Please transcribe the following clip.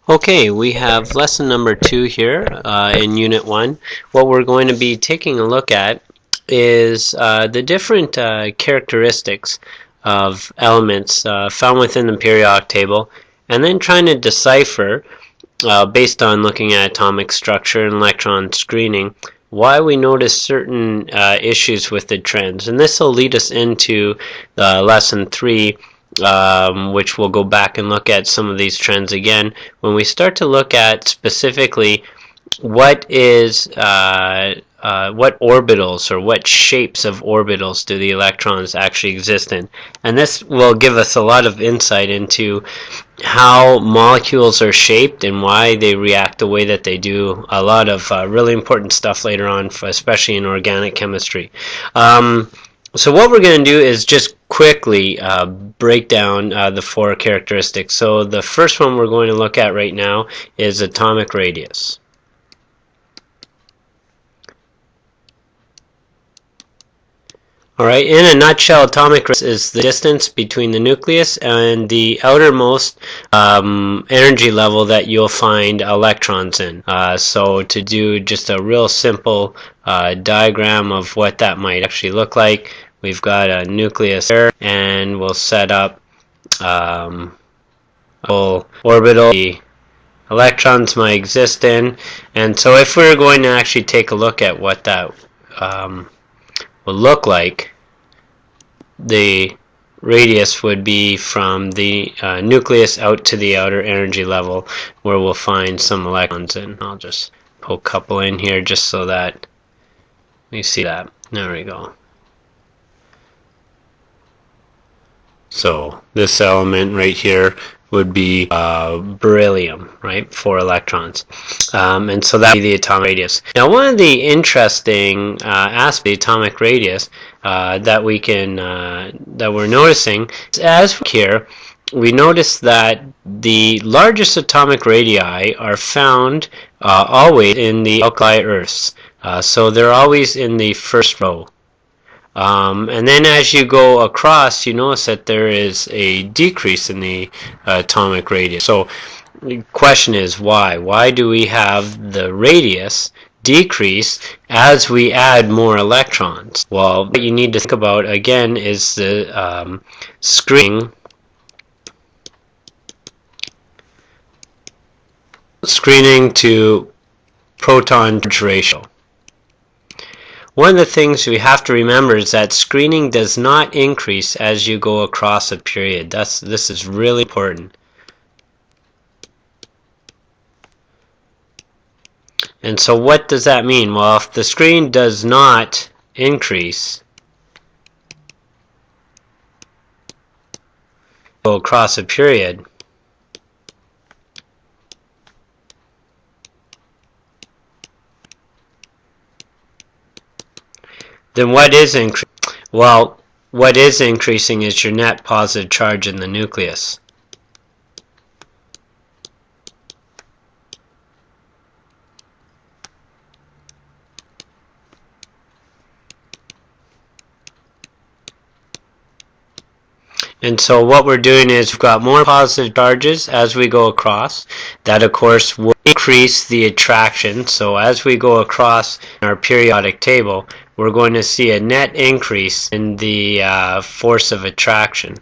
Okay, we have lesson number 2 here in Unit 1. What we're going to be taking a look at is the different characteristics of elements found within the periodic table, and then trying to decipher, based on looking at atomic structure and electron screening, why we notice certain issues with the trends. And this will lead us into lesson 3, which we'll go back and look at some of these trends again when we start to look at specifically what orbitals or what shapes of orbitals do the electrons actually exist in. And this will give us a lot of insight into how molecules are shaped and why they react the way that they do. A lot of really important stuff later on, especially in organic chemistry. So what we're going to do is just quickly break down the 4 characteristics. So the first one we're going to look at right now is atomic radius. Alright, in a nutshell, atomic radius is the distance between the nucleus and the outermost energy level that you'll find electrons in. So to do just a real simple diagram of what that might actually look like, we've got a nucleus here, and we'll set up a whole orbital the electrons might exist in. And so if we're going to actually take a look at what that will look like, the radius would be from the nucleus out to the outer energy level where we'll find some electrons in. I'll just put a couple in here just so that we see that. There we go. So this element right here would be beryllium, right? 4 electrons. And so that would be the atomic radius. Now, one of the interesting aspects of the atomic radius that we're noticing is, as here, we notice that the largest atomic radii are found always in the alkali earths. So they're always in the first row. And then as you go across, you notice that there is a decrease in the atomic radius. So the question is why? Why do we have the radius decrease as we add more electrons? Well, what you need to think about again is the screening to proton ratio. One of the things we have to remember is that screening does not increase as you go across a period. This is really important. And so what does that mean? Well, if the screen does not increase go across a period, then what is increasing? Well, what is increasing is your net positive charge in the nucleus. And so what we're doing is we've got more positive charges as we go across. That, of course, will increase the attraction. So as we go across our periodic table, we're going to see a net increase in the force of attraction.